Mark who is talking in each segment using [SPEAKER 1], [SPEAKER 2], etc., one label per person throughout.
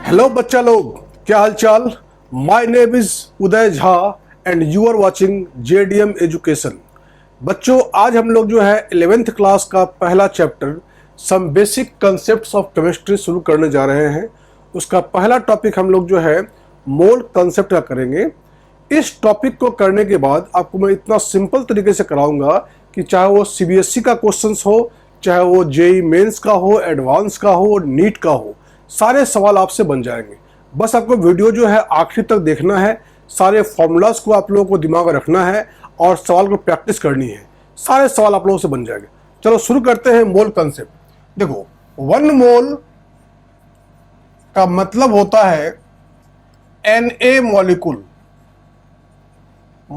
[SPEAKER 1] Hello बच्चा लोग, क्या हाल चाल। My name is Uday Jha and you are watching JDM education. बच्चों, आज हम लोग जो है 11th क्लास का पहला chapter some basic concepts of chemistry शुरू करने जा रहे हैं। उसका पहला टॉपिक हम लोग जो है मोल कंसेप्ट का करेंगे। इस टॉपिक को करने के बाद आपको मैं इतना सिंपल तरीके से कराऊंगा कि चाहे वो सीबीएसई का क्वेश्चंस हो, चाहे वो जेई मेंस का हो, एडवांस का हो, नीट का हो, सारे सवाल आपसे बन जाएंगे। बस आपको वीडियो जो है आखिर तक देखना है, सारे फॉर्मूलाज को आप लोगों को दिमाग में रखना है और सवाल को प्रैक्टिस करनी है। सारे सवाल आप लोगों से बन जाएंगे। चलो शुरू करते हैं मोल कंसेप्ट। देखो, 1 मोल का मतलब होता है Na molecule. Na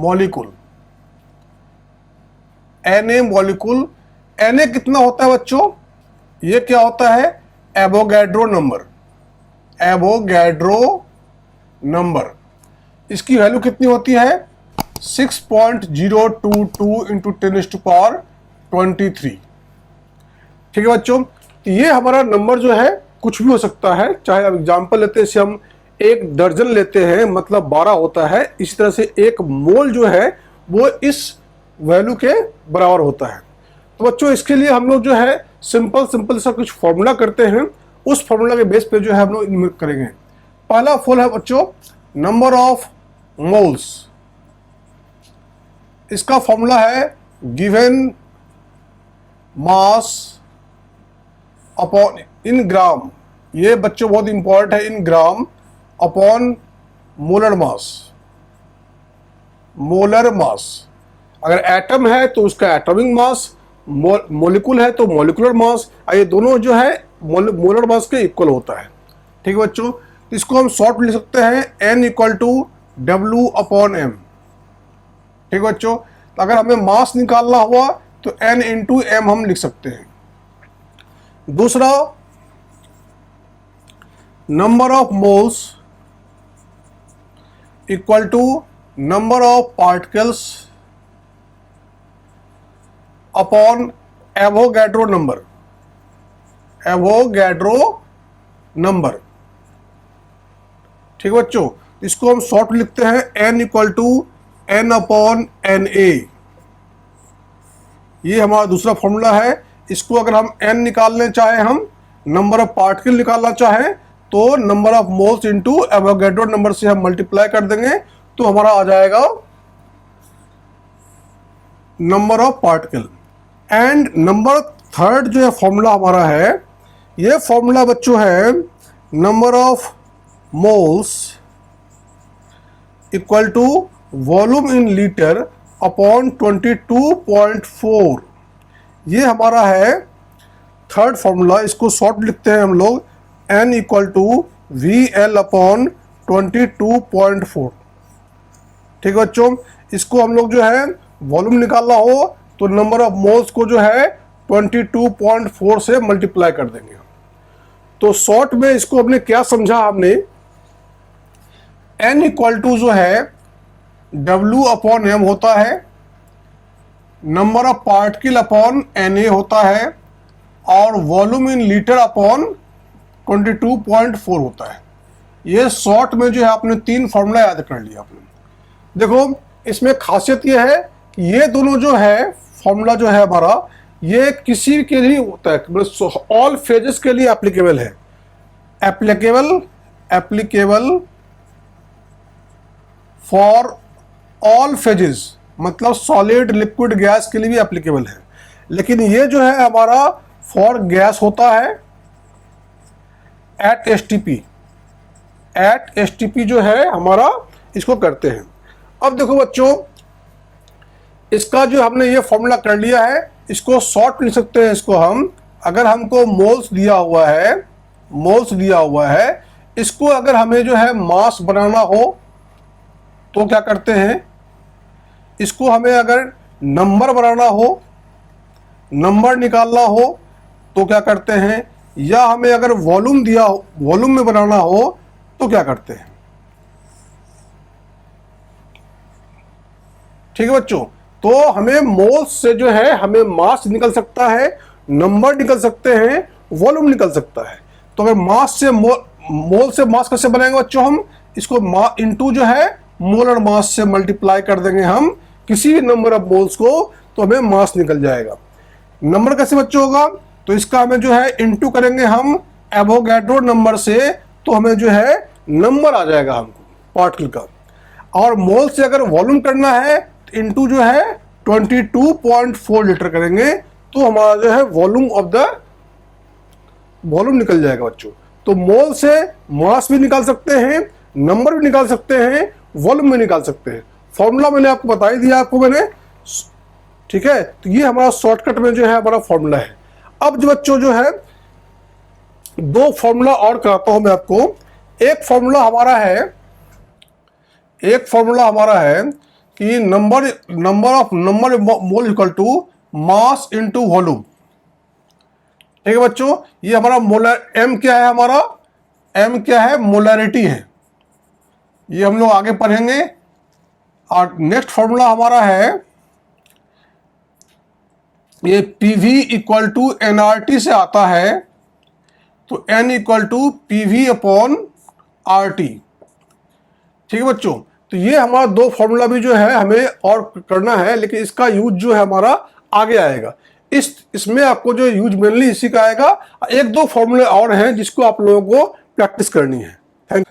[SPEAKER 1] molecule. Na कितना होता है बच्चों? ये क्या होता है? Avogadro number. इसकी वैल्यू कितनी होती है? 6.022 इंटू 10⁻23। ठीक है बच्चों, ये हमारा नंबर जो है कुछ भी हो सकता है। चाहे अब एग्जाम्पल लेते हैं, जैसे हम 1 दर्जन लेते हैं, मतलब 12 होता है। इसी तरह से 1 मोल जो है वो इस वैल्यू के बराबर होता है। तो बच्चों, इसके लिए हम लोग जो है सिंपल सा कुछ फॉर्मूला करते हैं। उस फॉर्मूला के बेस पे जो है हम लोग इनमें करेंगे। पहला फॉर्मूला है बच्चों नंबर ऑफ मोल्स। इसका फॉर्मूला है गिवन मास अपॉन इन ग्राम। ये बच्चों बहुत इंपॉर्टेंट है, इन ग्राम अपॉन मोलर मास। अगर एटम है तो उसका एटॉमिक मास, मॉलिक्यूल है तो मॉलिक्यूलर मास। ये दोनों जो है मोलर मास के इक्वल होता है। ठीक है बच्चों, इसको हम शॉर्ट लिख सकते हैं N = W/m। ठीक है बच्चों, तो अगर हमें मास निकालना हुआ तो N × M हम लिख सकते हैं। दूसरा, number of moles equal to number of particles upon Avogadro number. ठीक है बच्चों, इसको हम शॉर्ट लिखते हैं N = N/Na। ये हमारा दूसरा फॉर्मूला है। इसको अगर हम N निकालने चाहे, हम नंबर ऑफ पार्टिकल निकालना चाहे, तो number of moles into Avogadro number से हम मल्टीप्लाई कर देंगे, तो हमारा आ जाएगा number of particle. And number third जो है फॉर्मूला हमारा है, ये फॉर्मूला बच्चों है number of moles equal to volume in litre upon 22.4। ये हमारा है थर्ड फॉर्मूला। इसको शॉर्ट लिखते हैं हम लोग N = VL/22.4। ठीक है बच्चों, इसको हम लोग जो है वॉल्यूम निकालना हो तो नंबर ऑफ मोल्स को जो है 22.4 से मल्टीप्लाई कर देंगे। तो शॉर्ट में इसको हमने क्या समझा, हमने N = जो है W/m होता है, number of particle upon Na होता है, और वॉल्यूम इन लीटर अपॉन 22.4 होता है। ये शॉर्ट में जो है आपने 3 फॉर्मूला याद कर लिया आपने। देखो, इसमें खासियत ये है कि ये दोनों जो है फॉर्मूला जो है हमारा, ये किसी के लिए होता है, मतलब ऑल फेजेस के लिए एप्लीकेबल है। एप्लीकेबल फॉर ऑल फेजेस, मतलब सॉलिड, लिक्विड, गैस के लिए भी एप्लीकेबल है। लेकिन ये जो है हमारा फॉर गैस होता है एट एसटीपी जो है हमारा, इसको करते हैं। अब देखो बच्चों, इसका जो हमने ये फॉर्मूला कर लिया है, इसको शॉर्ट लिख सकते हैं। इसको हम, अगर हमको मोल्स दिया हुआ है, इसको अगर हमें जो है मास बनाना हो तो क्या करते हैं, इसको हमें अगर नंबर बनाना हो, नंबर निकालना हो तो क्या करते हैं, या हमें अगर वॉल्यूम में बनाना हो तो क्या करते हैं। ठीक है बच्चों, तो हमें मोल्स से जो है हमें मास निकल सकता है, नंबर निकल सकते हैं, वॉल्यूम निकल सकता है। तो अगर मास से मोल से मास कैसे बनाएंगे बच्चों, हम इसको इंटू जो है मोलर मास से मल्टीप्लाई कर देंगे हम किसी भी नंबर ऑफ मोल्स को, तो हमें मास निकल जाएगा। नंबर कैसे बच्चों होगा, तो इसका हमें जो है इंटू करेंगे हम एवोगैड्रो नंबर से, तो हमें जो है नंबर आ जाएगा हमको पार्टिकल का। और मोल से अगर वॉल्यूम करना है तो इंटू जो है 22.4 लीटर करेंगे, तो हमारा जो है वॉल्यूम निकल जाएगा बच्चों। तो मोल से मास भी निकाल सकते हैं, नंबर भी निकाल सकते हैं, वॉल्यूम भी निकाल सकते हैं। फॉर्मूला मैंने आपको बता ही दिया आपको मैंने, ठीक है। तो ये हमारा शॉर्टकट में जो है हमारा फॉर्मूला है। अब जो बच्चों जो है दो फॉर्मूला और कराता हूं मैं आपको। एक फॉर्मूला हमारा है कि number mole equal to mass into volume, ठीक है बच्चों। ये हमारा मोलर एम क्या है, हमारा एम क्या है, मोलरिटी है। ये हम लोग आगे पढ़ेंगे। और नेक्स्ट फॉर्मूला हमारा है ये पीवी इक्वल टू एनआरटी से आता है, तो N equal to PV upon RT, ठीक है बच्चों। तो ये हमारा दो फॉर्मूला भी जो है हमें और करना है, लेकिन इसका यूज जो है हमारा आगे आएगा। इसमें आपको जो यूज मेनली इसी का आएगा। एक दो फॉर्मूले और हैं जिसको आप लोगों को प्रैक्टिस करनी है। Thank you.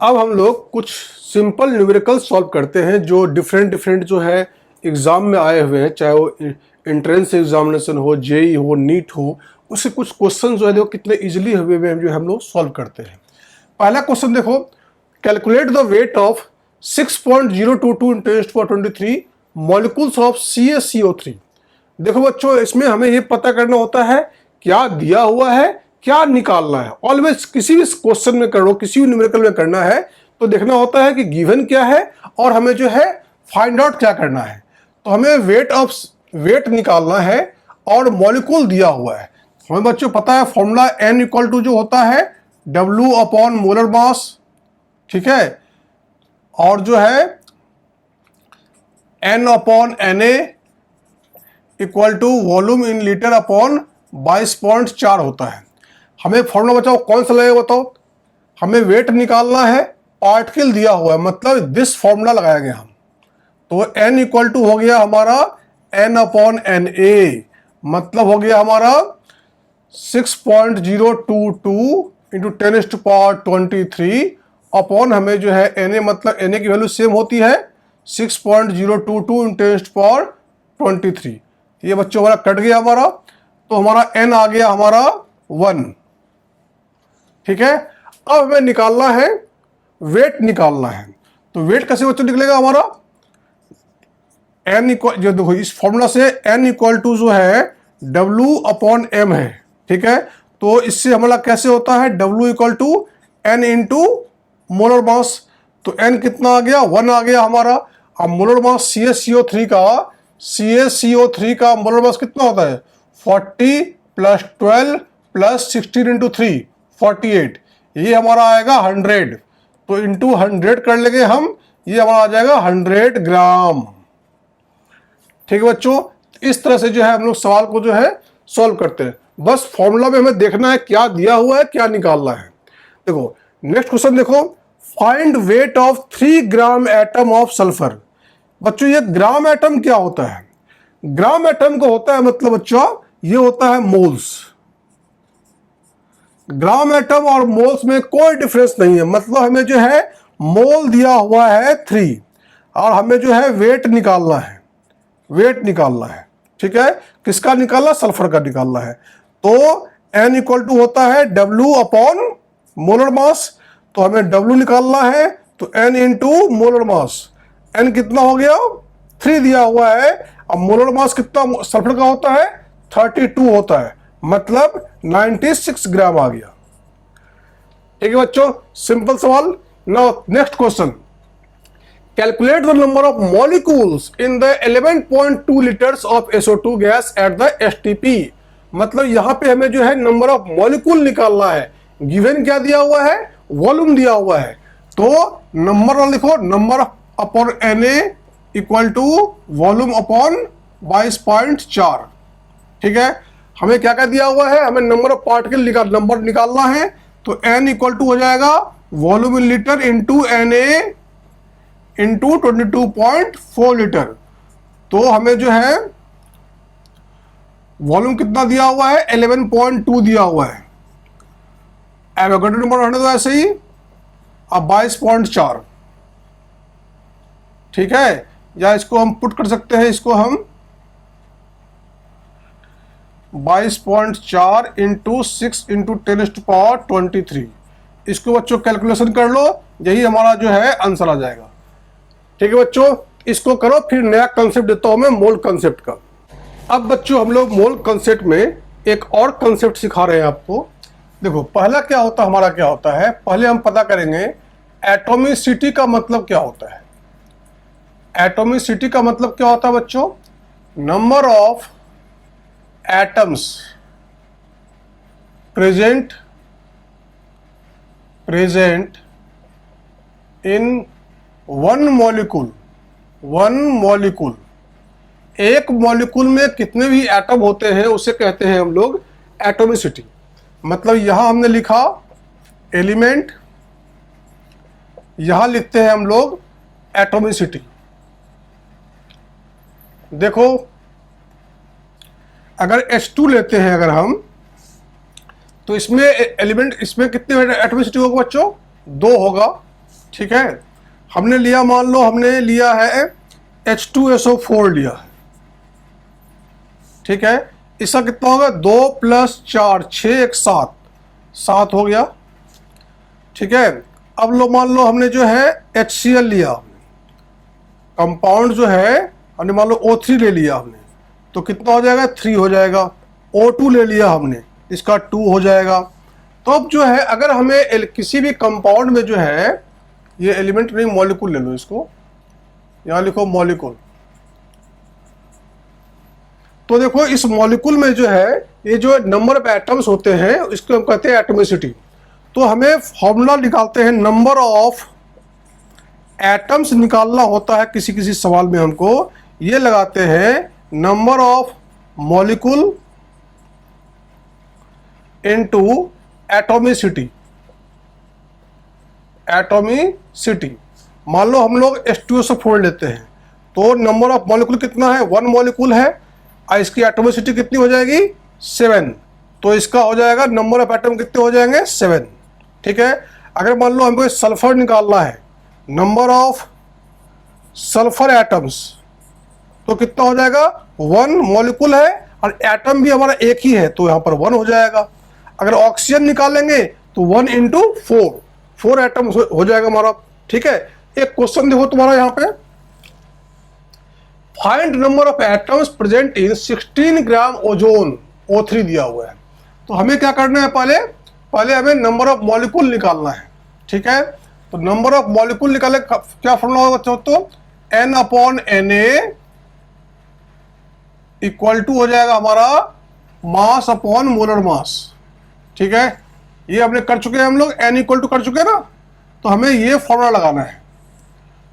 [SPEAKER 1] अब हम लोग कुछ सिंपल न्यूमेरिकल सॉल्व करते हैं जो डिफरेंट जो है एग्जाम में आए हुए हैं, चाहे वो एंट्रेंस एग्जामिनेशन हो, जेई हो, नीट हो, उससे कुछ क्वेश्चन जो है देखो कितने इजीली हुए में जो हम लोग सॉल्व करते हैं। पहला क्वेश्चन देखो, calculate the weight of 6.022 × 10⁻23 molecules of CaCO3। देखो बच्चों, इसमें हमें ये पता करना होता है क्या दिया हुआ है, क्या निकालना है। ऑलवेज किसी भी क्वेश्चन में करो, किसी भी न्यूमेरिकल में करना है तो देखना होता है कि गिवन क्या है और हमें जो है फाइंड आउट क्या करना है। तो हमें वेट निकालना है और मॉलिक्यूल दिया हुआ है। हमें बच्चों पता है फॉर्मूला N इक्वल टू जो होता है W अपॉन मोलर मास, ठीक है। और जो है N upon Na equal to volume in litre upon 22.4 होता है। हमें फॉर्मूला बताओ कौन सा लगेगा, बताओ। हमें वेट निकालना है, पार्टिकल दिया हुआ है, मतलब दिस फॉर्मूला लगाएंगे हम। तो N इक्वल टू हो गया हमारा N अपॉन Na, मतलब हो गया हमारा 6.022 इंटू 10⁻23 अपॉन हमें जो है Na, मतलब Na की वैल्यू सेम होती है 6.022 इंटू 10⁻23। ये बच्चों हमारा कट गया हमारा, तो हमारा N आ गया हमारा 1, ठीक है। अब हमें निकालना है, वेट निकालना है। तो वेट कैसे बच्चों निकलेगा हमारा, N इक्वल, जो देखो इस फॉर्मूला से N इक्वल टू जो है W अपॉन M है, ठीक है। तो इससे हमारा कैसे होता है W equal to N into molar mass. तो N कितना आ गया, 1 आ गया हमारा। अब मोलर मास CaCO3 का मोलर मास कितना होता है, 40 + 12 + 16 इंटू 3 48, ये हमारा आएगा 100। तो इंटू 100 कर लेंगे हम, ये हमारा आ जाएगा 100 ग्राम, ठीक है बच्चों। इस तरह से जो है हम लोग सवाल को जो है सॉल्व करते हैं। बस फॉर्मूला में हमें देखना है क्या दिया हुआ है, क्या निकालना है। देखो नेक्स्ट क्वेश्चन देखो, find weight of 3 gram atom of sulphur. बच्चों ये ग्राम एटम क्या होता है, ग्राम एटम को होता है मतलब बच्चों ये होता है मोल्स। ग्राम एटम और मोल्स में कोई डिफरेंस नहीं है, मतलब हमें जो है मोल दिया हुआ है 3 और हमें जो है वेट निकालना है, ठीक है। किसका निकालना, सल्फर का निकालना है। तो N इक्वल टू होता है W अपॉन मोलर मास, तो हमें W निकालना है, तो N इंटू मोलर मास। N कितना हो गया, 3 दिया हुआ है। अब मोलर मास कितना सल्फर का होता है, 32 होता है, मतलब 96 ग्राम आ गया, ठीक है बच्चों। सिंपल सवाल। Now next question, calculate the number of molecules in the 11.2 litres of SO2 gas at the STP। मतलब यहां पे हमें जो है नंबर ऑफ मॉलिक्यूल निकालना है। गिवन क्या दिया हुआ है, वॉल्यूम दिया हुआ है। तो नंबर लिखो, number upon Na equal to volume upon 22.4, ठीक है। हमें क्या क्या दिया हुआ है, हमें नंबर ऑफ पार्टिकल नंबर निकालना है। तो n इक्वल टू हो जाएगा volume in litre into Na into 22.4 litre. तो हमें जो है वॉल्यूम कितना दिया हुआ है, 11.2 दिया हुआ है। एवोगाड्रो नंबर रहने दो ऐसे ही। अब 22.4, ठीक है, या इसको हम पुट कर सकते हैं, इसको हम 22.4 इंटू 6 इंटू 10⁻23। इसको बच्चों कैलकुलेशन कर लो, यही हमारा जो है आंसर आ जाएगा। ठीक है बच्चों, इसको करो, फिर नया कंसेप्ट देता हूं मैं मोल कंसेप्ट का। अब बच्चों हम लोग मोल कंसेप्ट में एक और कंसेप्ट सिखा रहे हैं आपको। देखो पहला क्या होता है, हमारा क्या होता है, पहले हम पता करेंगे एटॉमिसिटी का मतलब क्या होता है। एटॉमिसिटी का मतलब क्या होता है बच्चों, number of atoms present in one molecule. एक मॉलिक्यूल में कितने भी एटम होते हैं उसे कहते हैं हम लोग एटॉमिसिटी। मतलब यहां हमने लिखा एलिमेंट, यहां लिखते हैं हम लोग एटॉमिसिटी। देखो अगर H2 लेते हैं अगर हम, तो इसमें एलिमेंट, इसमें कितने एटॉमिसिटी होगा बच्चों, 2 होगा। ठीक है, हमने लिया, मान लो हमने लिया है H2SO4 लिया है। ठीक है, इसका कितना होगा, 2 + 4 6 1 7 हो गया। ठीक है, अब लो मान लो हमने जो है HCl लिया, कंपाउंड जो है हमने मान लो O3 ले लिया हमने, तो कितना हो जाएगा, 3 हो जाएगा। O2 ले लिया हमने, इसका 2 हो जाएगा। तो अब जो है अगर हमें किसी भी कंपाउंड में जो है, ये एलिमेंट नहीं मॉलिक्यूल ले लो, इसको यहां लिखो मॉलिक्यूल। तो देखो इस मॉलिक्यूल में जो है ये जो नंबर ऑफ एटम्स होते हैं इसको हम कहते हैं एटॉमिसिटी। तो हमें फॉर्मूला निकालते हैं, नंबर ऑफ एटम्स निकालना होता है किसी किसी सवाल में हमको, ये लगाते हैं number of molecule into atomicity. मान लो हम लोग H2SO4 लेते हैं, तो नंबर ऑफ मॉलिक्यूल कितना है, 1 मॉलिक्यूल है, और इसकी एटॉमिसिटी कितनी हो जाएगी, 7। तो इसका हो जाएगा नंबर ऑफ एटम कितने हो जाएंगे, 7। ठीक है, अगर मान लो हमको सल्फर निकालना है, नंबर ऑफ सल्फर एटम्स, तो कितना हो जाएगा, 1 मॉलिक्यूल है और एटम भी हमारा एक ही है, तो यहाँ पर 1 हो जाएगा। अगर ऑक्सीजन निकालेंगे तो 1 × 4 एटम हो जाएगा हमारा। ठीक है, एक क्वेश्चन देखो तुम्हारा यहाँ पे, find number of atoms present in 16 gram ozone, O3 दिया हुआ है। तो हमें क्या करना है, पहले हमें नंबर ऑफ मॉलिक्यूल निकालना है। ठीक है, तो नंबर ऑफ मॉलिक्यूल निकाले, क्या फॉर्मूला होगा बच्चों, तो N/Na इक्वल टू हो जाएगा हमारा मास अपॉन मोलर मास। ठीक है, ये हमने कर चुके हैं हम लोग, N इक्वल टू कर चुके हैं ना, तो हमें ये फॉर्मूला लगाना है।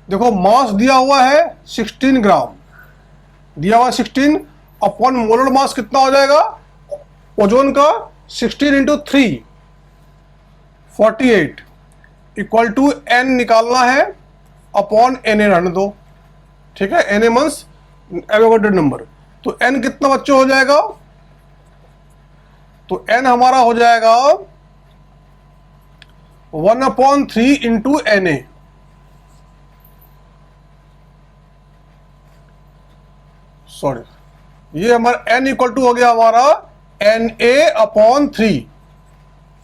[SPEAKER 1] देखो मास दिया हुआ है 16 ग्राम, दिया हुआ 16 अपॉन मोलर मास कितना हो जाएगा ओजोन का, 16 × 3 48 इक्वल टू N निकालना है अपॉन Na रहने दो। ठीक है, Na मींस एवोगाड्रो नंबर। तो N कितना बच्चों हो जाएगा, तो N हमारा हो जाएगा 1/3 × Na। सॉरी, ये हमारा N इक्वल टू हो गया हमारा Na/3।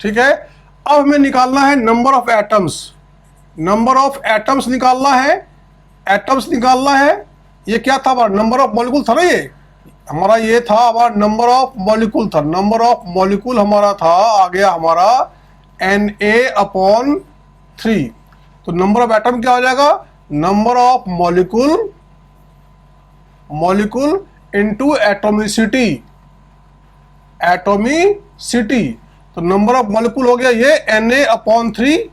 [SPEAKER 1] ठीक है, अब हमें निकालना है नंबर ऑफ एटम्स। निकालना है, ये क्या था हमारा, नंबर ऑफ मॉलिक्यूल था ना, ये हमारा ये था हमारा नंबर ऑफ मॉलिक्यूल था। नंबर ऑफ मॉलिक्यूल हमारा था, आ गया हमारा Na/3। तो नंबर ऑफ एटम क्या हो जाएगा, number of molecule into atomicity. तो नंबर ऑफ मॉलिक्यूल हो गया ये Na/3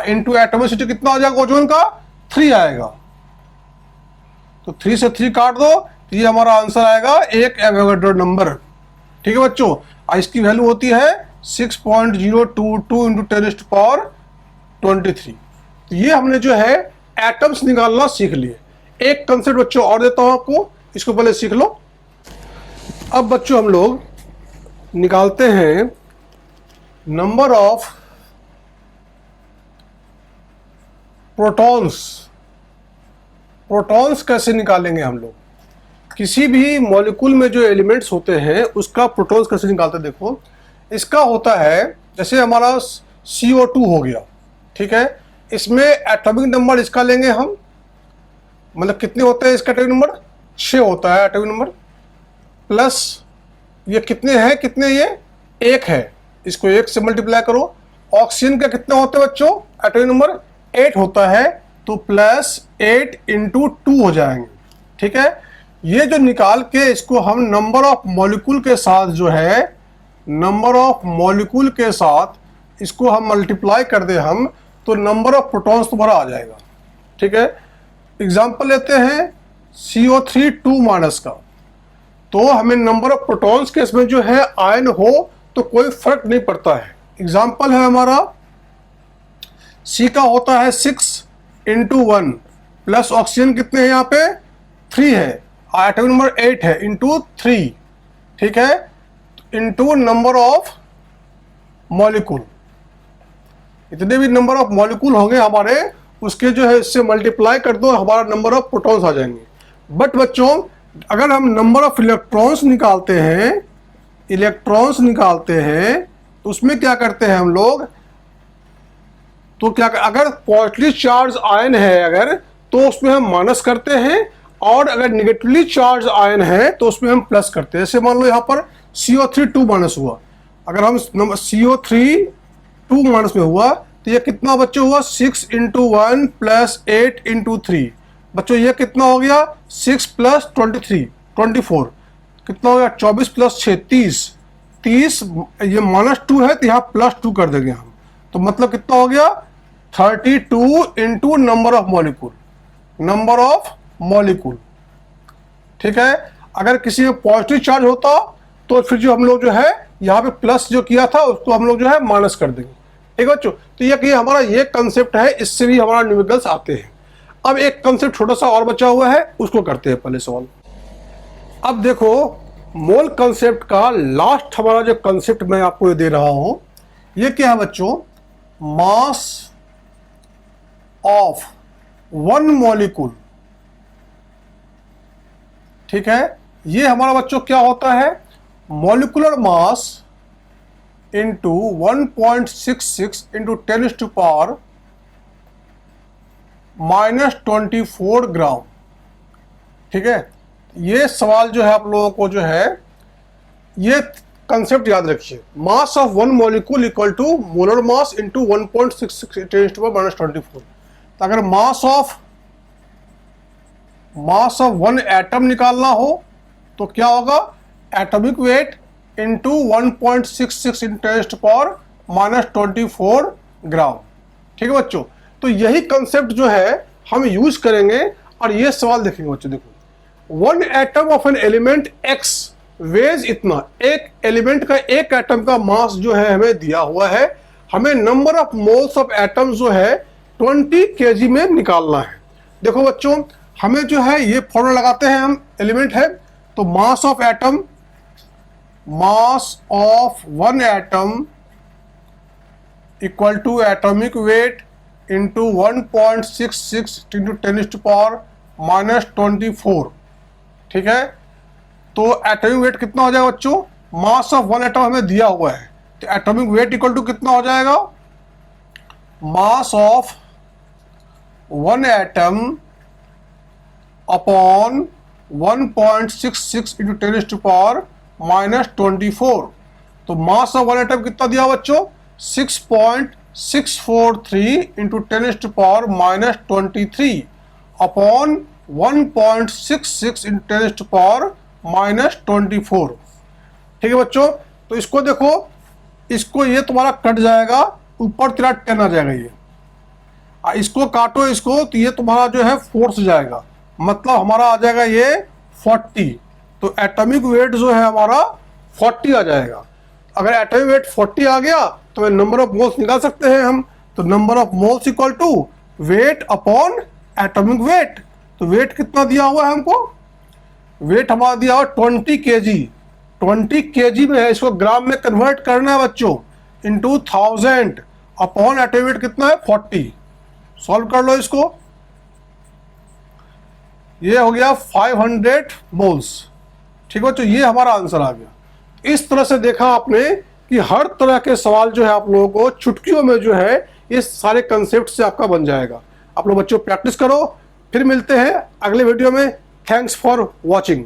[SPEAKER 1] इनटू एटॉमिसिटी कितना हो जाएगा ओजोन का, 3 आएगा। तो 3 से 3 काट दो, तो ये हमारा आंसर आएगा 1 एवोगाड्रो नंबर। ठीक है बच्चों, इसकी वैल्यू होती है 6.022 इंटू 10⁻23। तो ये हमने जो है एटम्स निकालना सीख लिए। एक कंसेप्ट बच्चों और देता हूं आपको, इसको पहले सीख लो। अब बच्चों हम लोग निकालते हैं नंबर ऑफ प्रोटॉन्स। प्रोटॉन्स कैसे निकालेंगे हम लोग? किसी भी मॉलिक्यूल में जो एलिमेंट्स होते हैं उसका प्रोटॉन्स कैसे निकालते हैं? देखो, इसका होता है जैसे हमारा CO2 हो गया, ठीक है। इसमें एटॉमिक नंबर इसका लेंगे हम, मतलब कितने होते हैं इसका एटॉमिक नंबर? 6 होता है एटॉमिक नंबर। प्लस ये कितने हैं, कितने ये 1 है, इसको 1 से मल्टीप्लाई करो। ऑक्सीजन का कितने होते हैं बच्चों? एटॉमिक नंबर 8 होता है, तो प्लस 8 इंटू 2 हो जाएंगे, ठीक है। ये जो निकाल के इसको हम नंबर ऑफ मॉलिक्यूल के साथ जो है, नंबर ऑफ मॉलिक्यूल के साथ इसको हम मल्टीप्लाई कर दे हम, तो नंबर ऑफ प्रोटॉन्स तुम्हारा आ जाएगा, ठीक है। एग्जांपल लेते हैं CO3 2 माइनस का, तो हमें नंबर ऑफ प्रोटॉन्स के इसमें जो है आयन हो तो कोई फर्क नहीं पड़ता है। एग्जांपल है हमारा C का होता है 6 इंटू 1 प्लस ऑक्सीजन कितने हैं यहाँ पे 3 है, एटॉमिक नंबर 8 है, इंटू 3, ठीक है, इंटू नंबर ऑफ मॉलिक्यूल। इतने भी नंबर ऑफ मॉलिक्यूल होंगे हमारे, उसके जो है इससे मल्टीप्लाई कर दो, हमारा नंबर ऑफ प्रोटॉन्स आ जाएंगे। बट बच्चों अगर हम नंबर ऑफ इलेक्ट्रॉन्स निकालते हैं, तो उसमें क्या करते हैं हम लोग? तो क्या अगर पॉजिटिवली चार्ज आयन है अगर, तो उसमें हम माइनस करते हैं, और अगर नेगेटिवली चार्ज आयन है तो उसमें हम प्लस करते हैं। जैसे मान लो यहाँ पर CO3 2 माइनस हुआ, अगर हम CO3 2 माइनस में हुआ तो ये कितना बच्चों हुआ? 6 इंटू 1 प्लस 8 इंटू 3। बच्चों ये कितना हो गया? 6 प्लस 23 24, कितना हो गया? 24 प्लस 6 30। ये -2 है तो यहाँ +2 कर देंगे हम, तो मतलब कितना हो गया? 32 इंटू नंबर ऑफ मॉलिक्यूल, ठीक है। अगर किसी में पॉजिटिव चार्ज होता तो फिर जो हम लोग जो है यहाँ पे प्लस जो किया था उसको हम लोग जो है माइनस कर देंगे, ठीक है बच्चों। तो ये हमारा ये कंसेप्ट है, इससे भी हमारा न्यूमेरिकल्स आते हैं। अब एक कंसेप्ट छोटा सा और बचा हुआ है, उसको करते हैं पहले सवाल। अब देखो मोल कंसेप्ट का लास्ट हमारा जो कंसेप्ट मैं आपको दे रहा हूं, ये क्या है बच्चों? मास ऑफ वन मॉलिक्यूल, ठीक है। ये हमारा बच्चों क्या होता है? मॉलिकुलर मास इंटू 1.66 इंटू 10⁻⁻24 ग्राम, ठीक है। ये सवाल जो है आप लोगों को जो है ये कंसेप्ट याद रखिए, mass of one molecule equal to molar mass into 1.66 10⁻⁻24। तो अगर मास ऑफ वन एटम निकालना हो तो क्या होगा? एटॉमिक वेट इंटू 1.66 10⁻⁻24 ग्राम, ठीक है बच्चों। तो यही कंसेप्ट जो है हम यूज करेंगे, और ये सवाल देखेंगे बच्चों। देखो, one atom of an element X weighs इतना, एक एलिमेंट का एक एटम का मास जो है हमें दिया हुआ है, हमें number of moles of atom जो है 20 kg में निकालना है। देखो बच्चों, हमें जो है ये फॉर्मूला लगाते हैं हम, एलिमेंट है तो mass of one atom equal to atomic weight into 1.66 into 10⁻⁻24, ठीक है। तो एटॉमिक वेट कितना हो जाएगा बच्चों? मास ऑफ वन एटम हमें दिया हुआ है, तो एटॉमिक वेट इक्वल टू कितना हो जाएगा? मास of one atom upon 1.66 into 10⁻⁻24। तो मास ऑफ वन एटम कितना दिया बच्चों? 6.643 इंटू 10⁻⁻23 अपॉन 1.66 इंटू 10⁻⁻24, ठीक है बच्चों। तो इसको देखो, इसको ये तुम्हारा कट जाएगा, ऊपर तेरा 10 आ जाएगा, ये इसको काटो इसको, तो ये तुम्हारा जो है 4 से जाएगा, मतलब हमारा आ जाएगा ये 40। तो एटॉमिक वेट जो है हमारा 40 आ जाएगा। अगर एटॉमिक वेट 40 आ गया तो नंबर ऑफ मोल्स निकाल सकते हैं हम। तो number of moles equal to weight upon atomic weight. तो वेट कितना दिया हुआ है हमको, वेट हमारा दिया हुआ 20 kg। 20 kg में है, इसको ग्राम में कन्वर्ट करना है बच्चों, इंटू 1000 अपॉन एटॉमिक वेट कितना है 40। सॉल्व कर लो इसको, ये हो गया 500 मोल्स। ठीक है बच्चों, ये हमारा आंसर आ गया। इस तरह से देखा आपने कि हर तरह के सवाल जो है आप लोगों को चुटकियों में जो है इस सारे कंसेप्ट से आपका बन जाएगा। आप लोग बच्चों प्रैक्टिस करो, फिर मिलते हैं अगले वीडियो में। Thanks for watching.